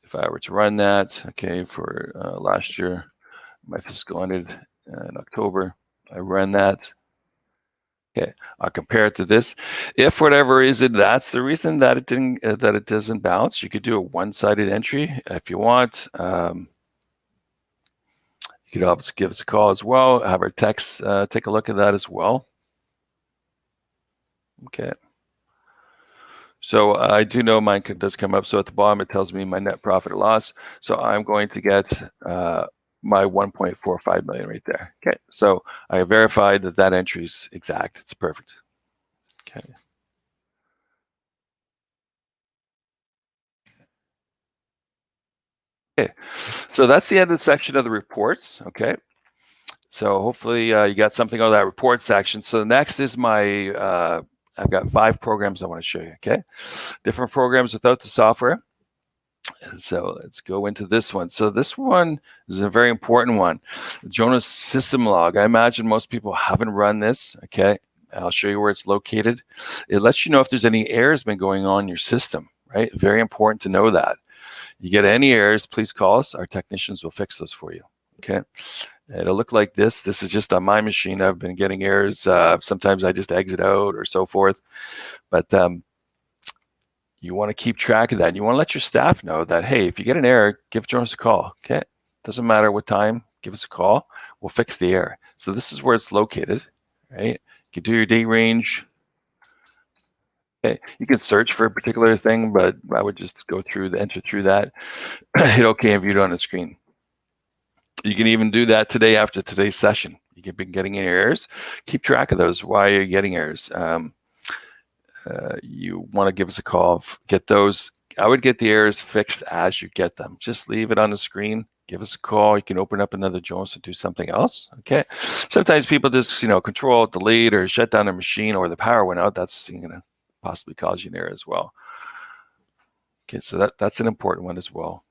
if I were to run that, okay, for last year, my fiscal ended in October. I run that. Okay, I'll compare it to this. If for whatever reason that's the reason that it didn't that it doesn't bounce, you could do a one-sided entry if you want. You could obviously give us a call as well. Have our techs take a look at that as well. Okay. So I do know mine does come up. So at the bottom, it tells me my net profit or loss. So I'm going to get my 1.45 million right there. Okay. So I verified that that entry is exact. It's perfect. Okay. Okay. So that's the end of the section of the reports. Okay. So hopefully you got something out of that report section. So next is my, I've got 5 programs I want to show you. Okay. Different programs without the software. So let's go into this one. So this one is a very important one. Jonas System Log. I imagine most people haven't run this. Okay. I'll show you where it's located. It lets you know if there's any errors been going on in your system, right? Very important to know that. You get any errors, please call us. Our technicians will fix those for you. Okay. It'll look like this. This is just on my machine. I've been getting errors. Sometimes I just exit out or so forth. But you want to keep track of that. You want to let your staff know that, hey, if you get an error, give Jonas a call. Okay. Doesn't matter what time, give us a call. We'll fix the error. So this is where it's located, right? You can do your date range. Okay. You can search for a particular thing, but I would just go through, enter through that. Hit OK and view it on the screen. You can even do that today after today's session. You can be getting errors. Keep track of those. Why are you getting errors? You want to give us a call. Get those. I would get the errors fixed as you get them. Just leave it on the screen. Give us a call. You can open up another Jonas and do something else. Okay. Sometimes people just, control, delete, or shut down their machine, or the power went out. That's going to possibly cause you an error as well. Okay. So that's an important one as well.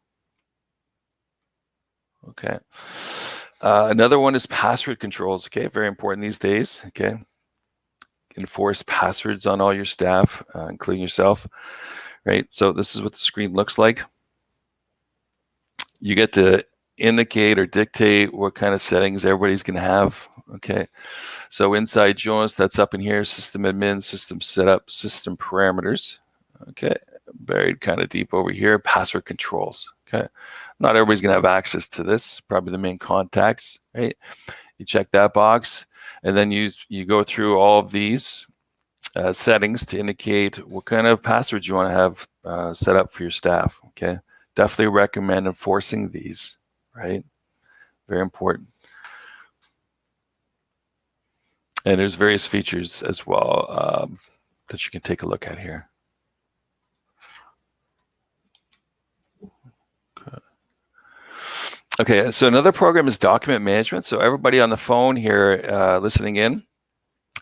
Okay. Another one is password controls. Okay. Very important these days. Okay. Enforce passwords on all your staff, including yourself. Right. So this is what the screen looks like. You get to indicate or dictate what kind of settings everybody's going to have. Okay. So inside Jonas, that's up in here, system admin, system setup, system parameters. Okay. Buried kind of deep over here, password controls. Okay. Not everybody's going to have access to this, probably the main contacts, right? You check that box, and then you go through all of these settings to indicate what kind of passwords you want to have set up for your staff. Okay. Definitely recommend enforcing these, right? Very important. And there's various features as well that you can take a look at here. Okay, so another program is document management. So everybody on the phone here listening in,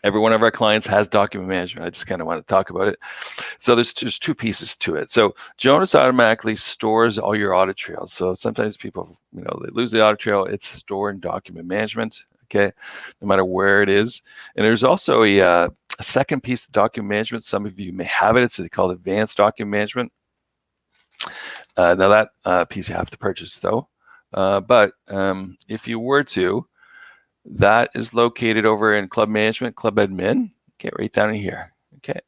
every one of our clients has document management. I just kind of want to talk about it. So there's 2 pieces to it. So Jonas automatically stores all your audit trails. So sometimes people, they lose the audit trail. It's stored in document management. Okay, no matter where it is. And there's also a second piece of document management. Some of you may have it. It's called advanced document management. Now that piece you have to purchase though. But if you were to, that is located over in Club Management, Club Admin. Okay, right down in here. Okay,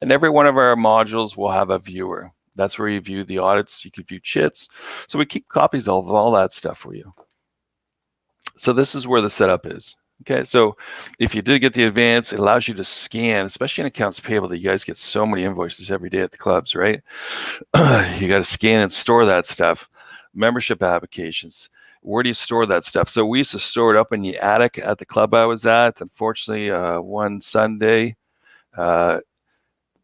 and every one of our modules will have a viewer That's where you view the audits. You can view chits. So we keep copies of all that stuff for you. So this is where the setup is. Okay, so if you did get the advance, it allows you to scan, especially in accounts payable, that you guys get so many invoices every day at the clubs, right? You got to scan and store that stuff. Membership applications. Where do you store that stuff? So we used to store it up in the attic at the club I was at. Unfortunately, one Sunday,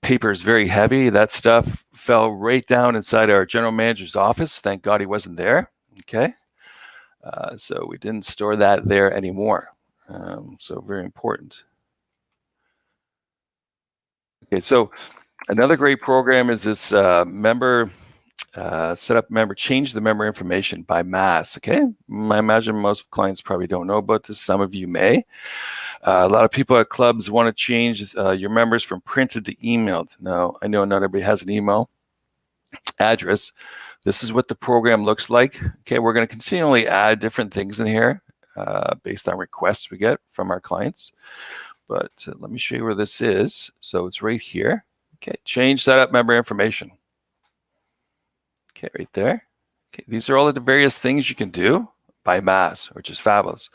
paper is very heavy. That stuff fell right down inside our general manager's office. Thank God he wasn't there. Okay. So we didn't store that there anymore. So very important. Okay, so another great program is this member set up member, change the member information by mass. Okay, I imagine most clients probably don't know about this. Some of you may. A lot of people at clubs want to change your members from printed to emailed. Now, I know not everybody has an email address. This is what the program looks like. Okay, we're going to continually add different things in here based on requests we get from our clients. But let me show you where this is. So it's right here. Okay, change setup member information. Okay, right there. Okay, these are all of the various things you can do by mass, which is fabulous.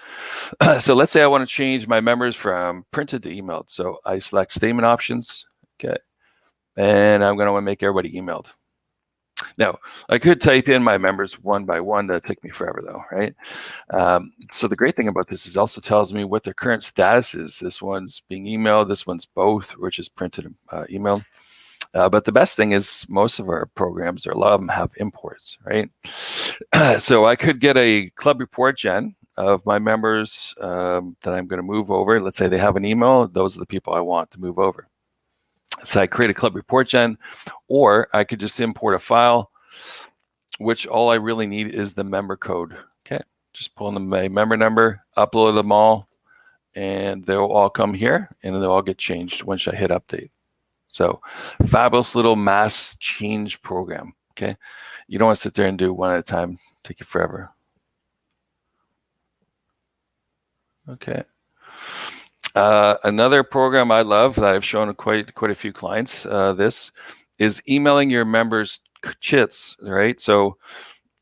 So let's say I want to change my members from printed to emailed. So I select statement options. Okay, and I'm going to want to make everybody emailed. Now, I could type in my members one by one. That'd take me forever though, right? So the great thing about this is also tells me what their current status is. This one's being emailed, this one's both, which is printed and emailed. But the best thing is most of our programs, or a lot of them, have imports, right? So I could get a club report gen of my members that I'm going to move over. Let's say they have an email. Those are the people I want to move over. So I create a club report gen, or I could just import a file, which all I really need is the member code. Okay, just pull in the member number, upload them all, and they'll all come here, and they'll all get changed once I hit update. So fabulous little mass change program. Okay, you don't want to sit there and do one at a time. Take you forever. Okay. Another program I love that I've shown quite a few clients this is emailing your members chits, right? So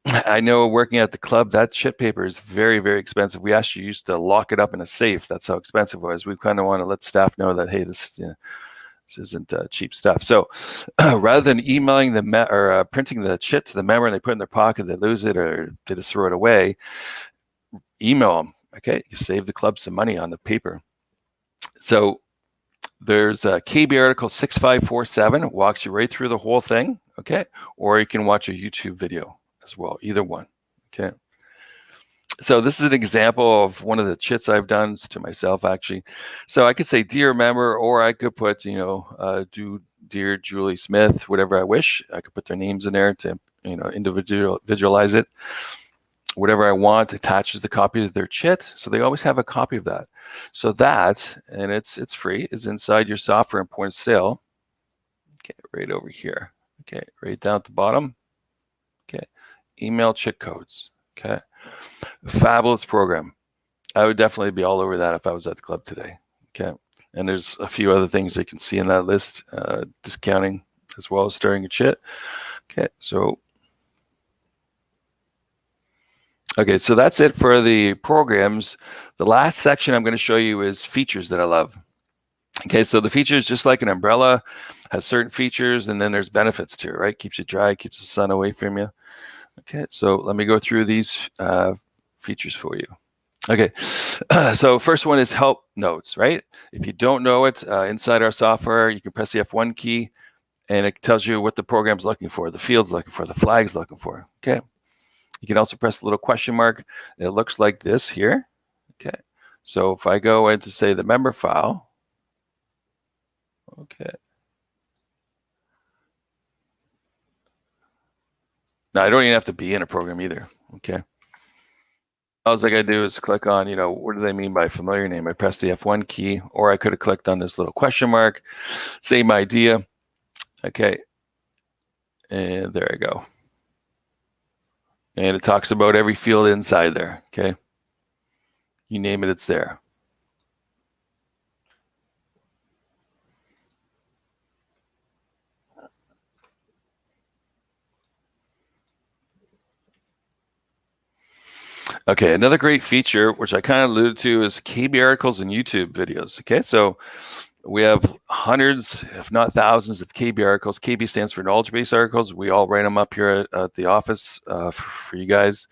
I know working at the club, that chit paper is very, very expensive. We actually used to lock it up in a safe. That's how expensive it was. We kind of want to let staff know that, hey, this isn't cheap stuff. So rather than emailing or printing the chit to the member and they put it in their pocket, they lose it, or they just throw it away, email them. Okay, you save the club some money on the paper. So there's a KB article 6547, walks you right through the whole thing, okay? Or you can watch a YouTube video as well, either one, okay? So this is an example of one of the chits I've done to myself, actually. So I could say, dear member, or I could put, dear Julie Smith, whatever I wish. I could put their names in there to, individualize it. Whatever I want attaches the copy of their chit, so they always have a copy of that. So that, and it's free, is inside your software and point of sale. Okay, right over here. Okay, right down at the bottom. Okay, email chit codes. Okay, fabulous program. I would definitely be all over that if I was at the club today. Okay, and there's a few other things you can see in that list, discounting as well as storing a chit. Okay, so that's it for the programs. The last section I'm going to show you is features that I love. Okay, so the features, just like an umbrella, has certain features, and then there's benefits to it, right? Keeps you dry, keeps the sun away from you. Okay, so let me go through these features for you. Okay, so first one is help notes, right? If you don't know it, inside our software, you can press the F1 key, and it tells you what the program's looking for, the field's looking for, the flag's looking for, okay? You can also press the little question mark. It looks like this here. Okay. So if I go into, say, the member file, okay. Now I don't even have to be in a program either. Okay. All I gotta do is click on, what do they mean by familiar name? I press the F1 key, or I could have clicked on this little question mark, same idea. Okay. And there I go. And it talks about every field inside there. Okay. You name it, it's there. Okay, another great feature, which I kind of alluded to, is KB articles and YouTube videos. Okay, so we have hundreds, if not thousands, of KB articles. KB stands for knowledge base articles. We all write them up here at the office for you guys.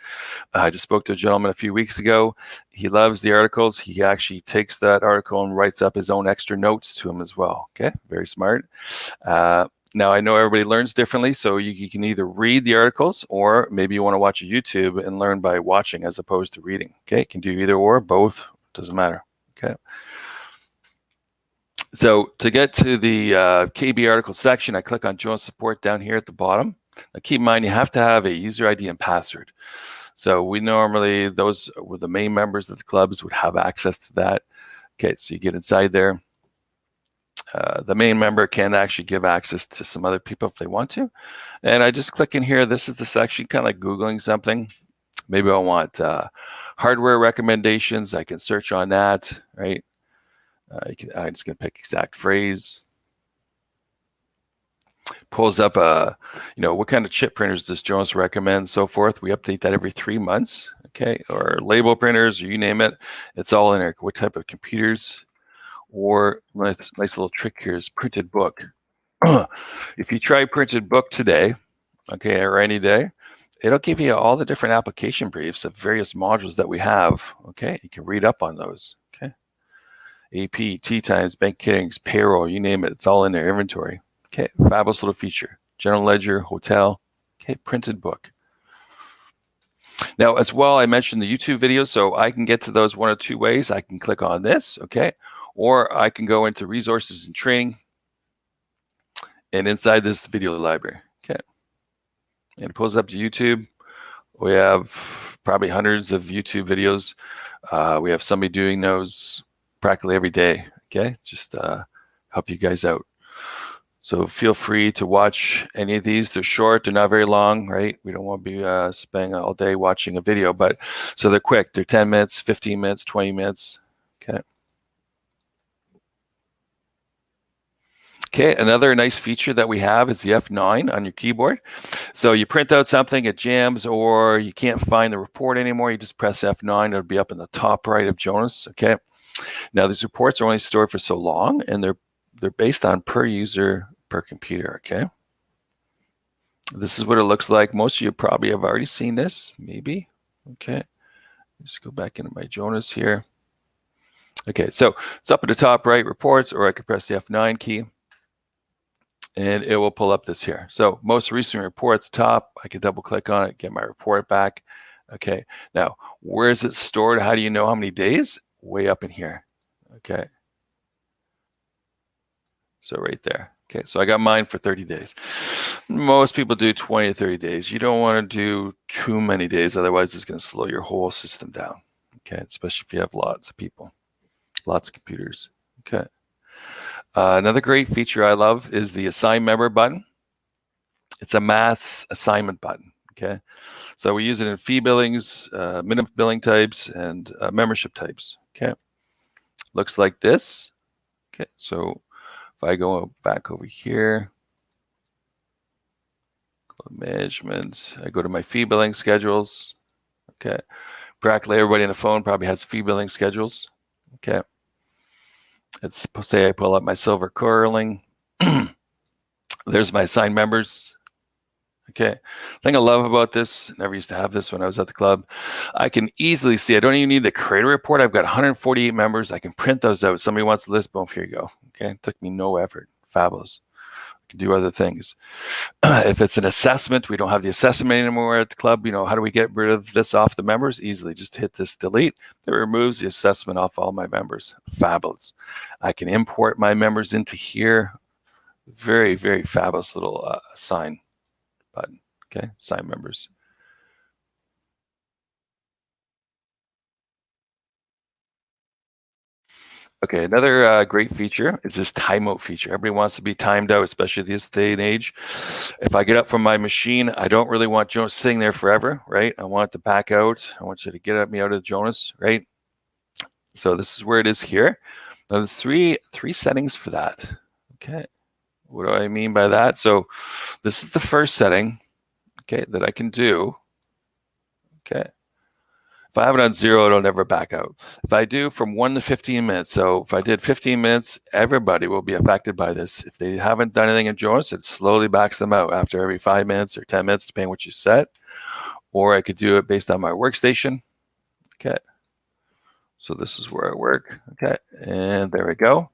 I just spoke to a gentleman a few weeks ago. He loves the articles. He actually takes that article and writes up his own extra notes to him as well. Okay, very smart. Now, I know everybody learns differently, so you can either read the articles or maybe you want to watch a YouTube and learn by watching as opposed to reading. Okay, you can do either or, both, doesn't matter. Okay. So to get to the KB article section, I click on Join Support down here at the bottom. Now keep in mind, you have to have a user ID and password. So we normally, those were the main members of the clubs would have access to that. Okay, so you get inside there. The main member can actually give access to some other people if they want to. And I just click in here. This is the section, kind of like Googling something. Maybe I want hardware recommendations. I can search on that, right? I'm just going to pick exact phrase. Pulls up what kind of chip printers does Jonas recommend, so forth. We update that every 3 months, okay? Or label printers, or you name it. It's all in there. What type of computers? Or nice little trick here is printed book. If you try printed book today, okay, or any day, it'll give you all the different application briefs of various modules that we have. Okay, you can read up on those. Okay, AP, T times, bank kittings, payroll, you name it, it's all in their inventory. Okay, fabulous little feature. General ledger, hotel. Okay, printed book. Now, as well, I mentioned the YouTube videos, so I can get to those one of two ways. I can click on this, okay, or I can go into resources and training, and inside this video library, okay, and it pulls up to YouTube. We have probably hundreds of YouTube videos. We have somebody doing those practically every day, okay, just help you guys out. So feel free to watch any of these. They're short, they're not very long, right? We don't want to be spending all day watching a video, but so they're quick. They're 10 minutes, 15 minutes, 20 minutes, okay. Okay, another nice feature that we have is the F9 on your keyboard. So you print out something, it jams, or you can't find the report anymore, you just press F9, it'll be up in the top right of Jonas, okay? Now these reports are only stored for so long, and they're based on per user, per computer, okay? This is what it looks like. Most of you probably have already seen this, maybe, okay? Just go back into my Jonas here. Okay, so it's up at the top right, reports, or I could press the F9 key, and it will pull up this here. So most recent reports top, I can double click on it, get my report back. Okay, now where is it stored? How do you know how many days? Way up in here, okay. So right there. Okay, so I got mine for 30 days. Most people do 20 to 30 days. You don't want to do too many days, otherwise it's going to slow your whole system down. Okay, especially if you have lots of people, lots of computers. Okay. Another great feature I love is the assign member button. It's a mass assignment button. Okay, so we use it in fee billings, minimum billing types, and membership types. Okay, looks like this. Okay, so if I go back over here, management, I go to my fee billing schedules. Okay, practically everybody on the phone probably has fee billing schedules. Okay, let's say I pull up my silver curling. There's my assigned members. Okay, thing I love about this, never used to have this when I was at the club, I can easily see, I don't even need to create a report. I've got 148 members. I can print those out. Somebody wants to list, boom, here you go. Okay, it took me no effort. Fabulous. I can do other things. If it's an assessment, we don't have the assessment anymore at the club. You know, how do we get rid of this off the members? Easily, just hit this delete. It removes the assessment off all my members. Fabulous. I can import my members into here. Very, very fabulous little assign button. Okay, assign members. Okay, another great feature is this timeout feature. Everybody wants to be timed out, especially this day and age. If I get up from my machine, I don't really want Jonas sitting there forever, right? I want it to back out. I want you to get me out of Jonas, right? So this is where it is here. Now there's three settings for that. Okay, what do I mean by that? So this is the first setting, okay, that I can do. Okay, If I have it on 0, it'll never back out. If I do from 1 to 15 minutes, so if I did 15 minutes, everybody will be affected by this. If they haven't done anything in Jonas, it slowly backs them out after every 5 minutes or 10 minutes, depending what you set. Or I could do it based on my workstation. Okay. So this is where I work. Okay. And there we go.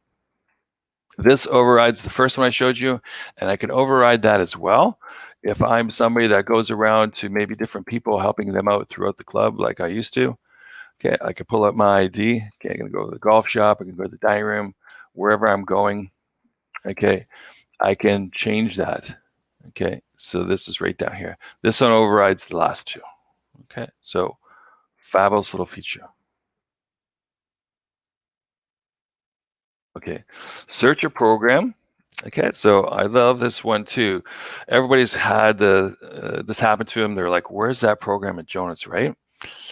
This overrides the first one I showed you, and I can override that as well. If I'm somebody that goes around to maybe different people, helping them out throughout the club like I used to, okay, I can pull up my ID. Okay, I'm gonna go to the golf shop, I can go to the dining room, wherever I'm going, okay, I can change that. Okay, so this is right down here. This one overrides the last two. Okay, so fabulous little feature. Okay, search your program. Okay, so I love this one too. Everybody's had this happen to them. They're like, "Where's that program at Jonas?" Right?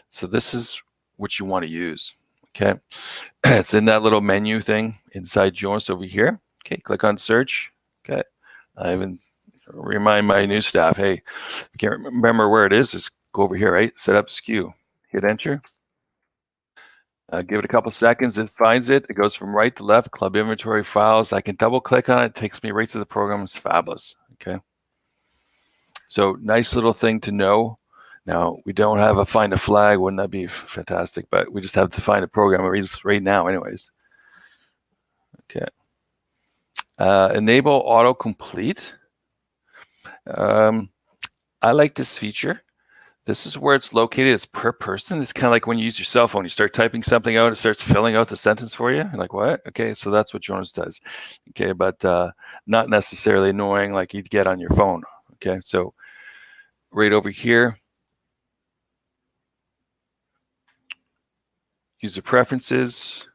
So this is what you want to use. Okay, it's in that little menu thing inside Jonas over here. Okay, click on search. Okay, I even remind my new staff, hey, if you can't remember where it is, just go over here, right? Set up SKU. Hit enter. Give it a couple seconds, it finds it. It goes from right to left, club inventory files. I can double click on it, takes me right to the program. It's fabulous, okay? So nice little thing to know. Now, we don't have a find a flag, wouldn't that be fantastic? But we just have to find a program right now anyways. Okay. Enable autocomplete. I like this feature. This is where it's located. It's per person. It's kind of like when you use your cell phone. You start typing something out, it starts filling out the sentence for you. You're like, what? Okay, so that's what Jonas does. Okay, but not necessarily annoying like you'd get on your phone. Okay, so right over here, user preferences.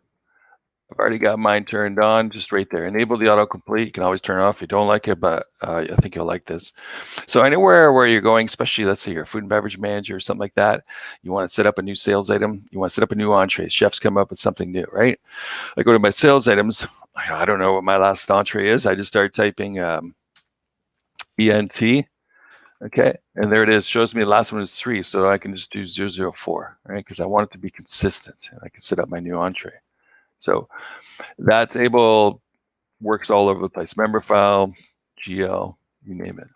I've already got mine turned on, just right there. Enable the autocomplete. You can always turn it off if you don't like it, but I think you'll like this. So anywhere where you're going, especially let's say you're a food and beverage manager or something like that, you want to set up a new sales item, you want to set up a new entree. Chefs come up with something new, right? I go to my sales items. I don't know what my last entree is. I just start typing ENT. Okay, and there it is. Shows me the last one is 3, so I can just do 004, right? Because I want it to be consistent. And I can set up my new entree. So that table works all over the place. Member file, GL, you name it.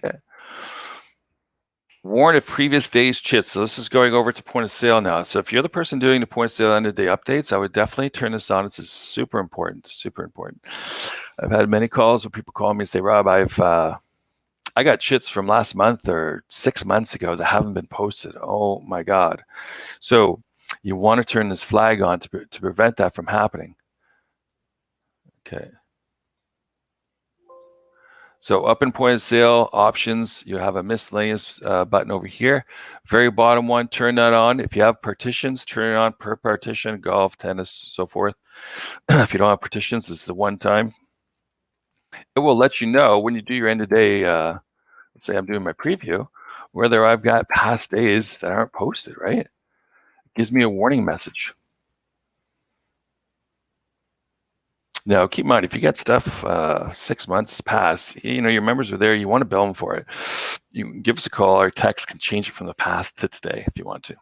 Okay. Warn of previous day's chits. So this is going over to point of sale now. So if you're the person doing the point of sale end of day updates, I would definitely turn this on. This is super important, super important. I've had many calls where people call me and say, Rob, I got chits from last month or 6 months ago that haven't been posted. Oh my God. So you want to turn this flag on to prevent that from happening. Okay. So up in point of sale options, you have a miscellaneous button over here. Very bottom one, turn that on. If you have partitions, turn it on per partition, golf, tennis, so forth. If you don't have partitions, this is the one time. It will let you know when you do your end of day, let's say I'm doing my preview, whether I've got past days that aren't posted, right? It gives me a warning message. Now, keep in mind, if you get stuff 6 months past, your members are there, you want to bill them for it. You can give us a call or text can change it from the past to today if you want to.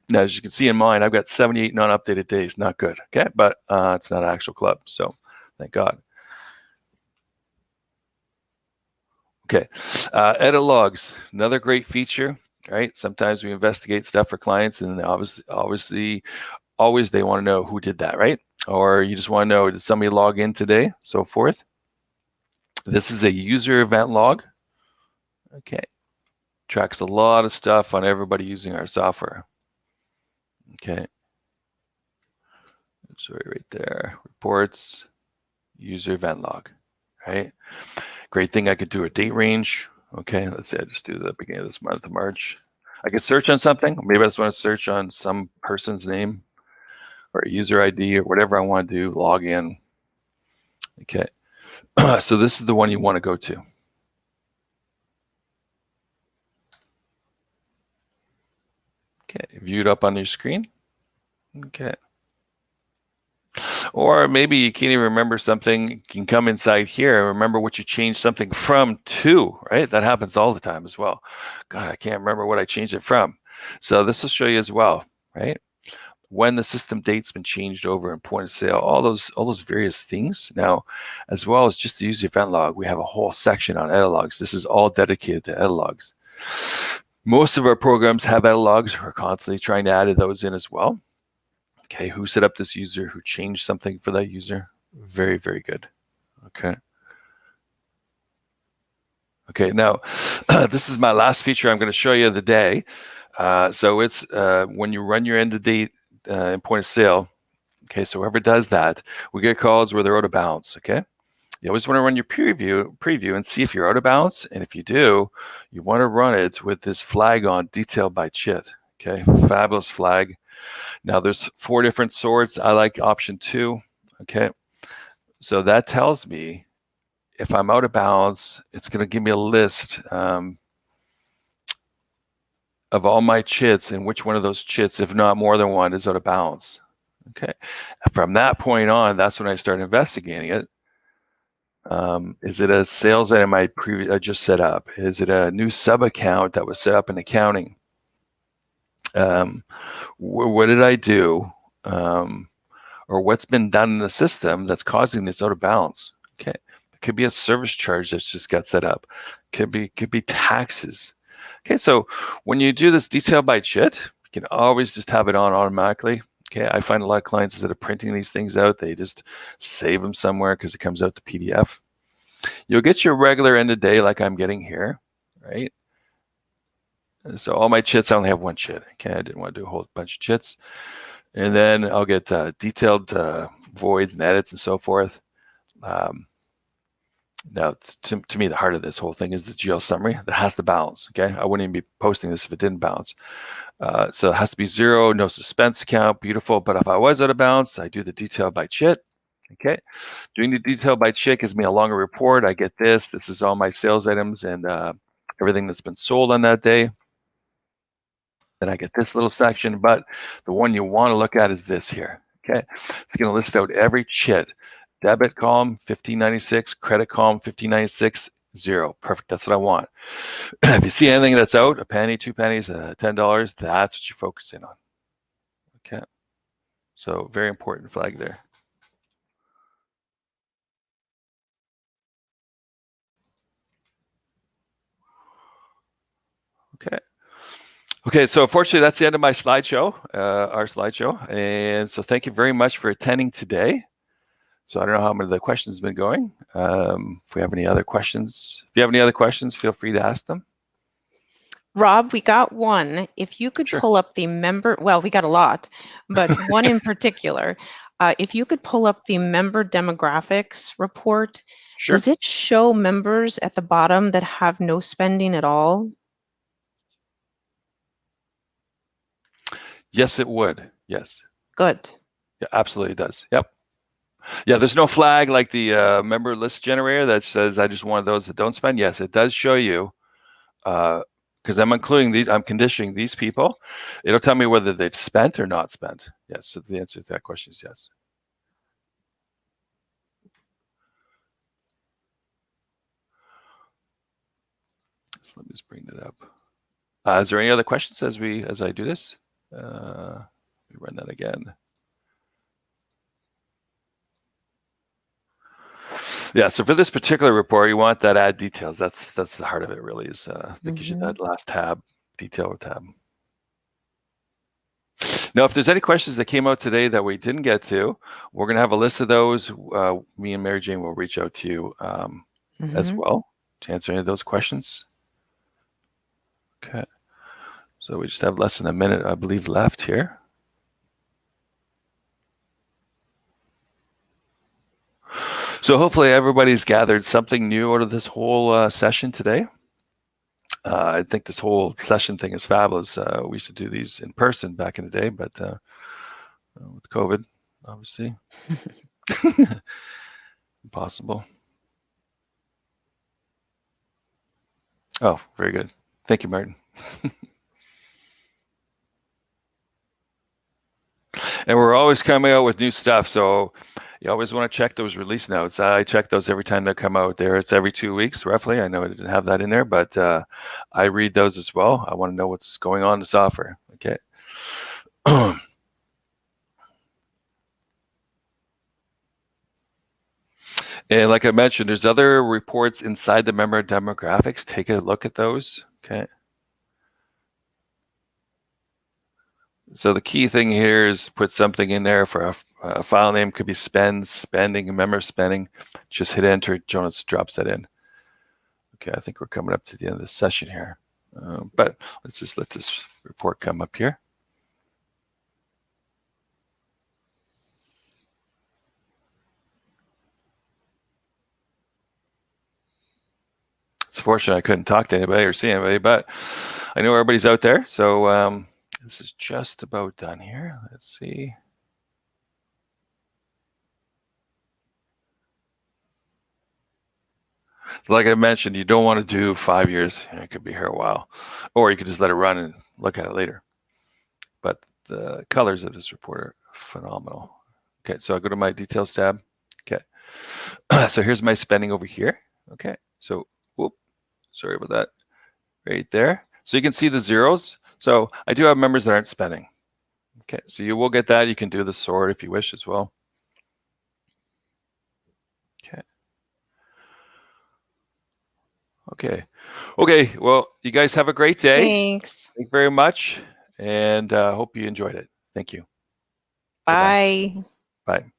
Now, as you can see in mine, I've got 78 non-updated days. Not good, okay? But it's not an actual club, so thank God. Okay, edit logs, another great feature, right? Sometimes we investigate stuff for clients and obviously always they want to know who did that, right? Or you just want to know, did somebody log in today, so forth. This is a user event log. Okay, tracks a lot of stuff on everybody using our software. Okay, sorry, right there, reports, user event log, right? Great thing, I could do a date range. Okay, let's say I just do the beginning of this month of March. I could search on something. Maybe I just want to search on some person's name or user ID or whatever I want to do, log in. Okay, so this is the one you want to go to. Okay, view it up on your screen. Okay. Or maybe you can't even remember something. You can come inside here and remember what you changed something from to, right? That happens all the time as well. God, I can't remember what I changed it from. So this will show you as well, right? When the system date's been changed over in point of sale, all those various things. Now, as well as just the user event log, we have a whole section on edit logs. This is all dedicated to edit logs. Most of our programs have edit logs. We're constantly trying to add those in as well. Okay, who set up this user? Who changed something for that user? Very, very good. Okay. Okay, now this is my last feature I'm going to show you of the day. So it's when you run your end of date in point of sale. Okay, so whoever does that, we get calls where they're out of bounds. Okay, you always want to run your preview and see if you're out of bounds, and if you do, you want to run it with this flag on, detail by chit. Okay, fabulous flag. Now there's 4 different sorts. I like option 2. Okay, so that tells me if I'm out of bounds, it's going to give me a list of all my chits and which one of those chits, if not more than one, is out of bounds. Okay, from that point on, that's when I start investigating it. Is it a sales item I just set up? Is it a new sub account that was set up in accounting? What did I do? Or what's been done in the system that's causing this out of bounds? Okay, it could be a service charge that's just got set up. Could be taxes. Okay, so when you do this detail by chit, you can always just have it on automatically. Okay, I find a lot of clients that are printing these things out, they just save them somewhere because it comes out to PDF. You'll get your regular end of day like I'm getting here, right? So all my chits, I only have one chit. Okay, I didn't want to do a whole bunch of chits. And then I'll get detailed voids and edits and so forth. Now, to me, the heart of this whole thing is the GL summary that has to bounce. Okay, I wouldn't even be posting this if it didn't bounce. So it has to be 0, no suspense count, beautiful. But if I was out of bounds, I do the detail by chit. Okay, doing the detail by chit gives me a longer report. I get this. This is all my sales items and everything that's been sold on that day. Then I get this little section, but the one you want to look at is this here. Okay, it's going to list out every chit. Debit column 1596, credit column 1596, 0. Perfect. That's what I want. If you see anything that's out, a penny, 2 pennies, $10, that's what you're focusing on. Okay, so very important flag there. Okay. Okay, so unfortunately, that's the end of my slideshow, our slideshow. And so thank you very much for attending today. So I don't know how many of the questions have been going. If we have any other questions, feel free to ask them. Rob, we got one. If you could Sure. pull up the member, well, we got a lot, but one in particular. If you could pull up the member demographics report, Sure. does it show members at the bottom that have no spending at all? Yes, it would. Yes. Good. Yeah, absolutely it does. Yep. Yeah, there's no flag like the member list generator that says I just want those that don't spend. Yes, it does show you because I'm including these, I'm conditioning these people. It'll tell me whether they've spent or not spent. Yes, so the answer to that question is yes. So let me just bring that up. Is there any other questions as I do this? Let me run that again. Yeah, so for this particular report, you want that add details. That's the heart of it, really. Is I think you should add last tab, detail tab. Now, if there's any questions that came out today that we didn't get to, we're going to have a list of those. Me and Mary Jane will reach out to you as well to answer any of those questions. Okay. So we just have less than a minute, I believe, left here. So hopefully everybody's gathered something new out of this whole session today. I think this whole session thing is fabulous. We used to do these in person back in the day, but with COVID, obviously, impossible. Oh, very good. Thank you, Martin. And we're always coming out with new stuff. So you always want to check those release notes. I check those every time they come out there. It's every 2 weeks, roughly. I know I didn't have that in there, but I read those as well. I want to know what's going on in the software. Okay. And like I mentioned, there's other reports inside the member demographics. Take a look at those. Okay. So the key thing here is put something in there for a file name. Could be spending, member spending. Just hit enter. Jonas drops that in. Okay, I think we're coming up to the end of the session here. But let's just let this report come up here. It's fortunate I couldn't talk to anybody or see anybody, but I know everybody's out there. So this is just about done here. Let's see. So like I mentioned, you don't want to do 5 years. It could be here a while. Or you could just let it run and look at it later. But the colors of this report are phenomenal. Okay, so I go to my details tab. Okay, so here's my spending over here. Okay, so whoop, sorry about that. Right there. So you can see the zeros. So I do have members that aren't spending. Okay, so you will get that. You can do the sort if you wish as well. Okay. Okay, well, you guys have a great day. Thanks. Thank you very much, and hope you enjoyed it. Thank you. Bye. Bye.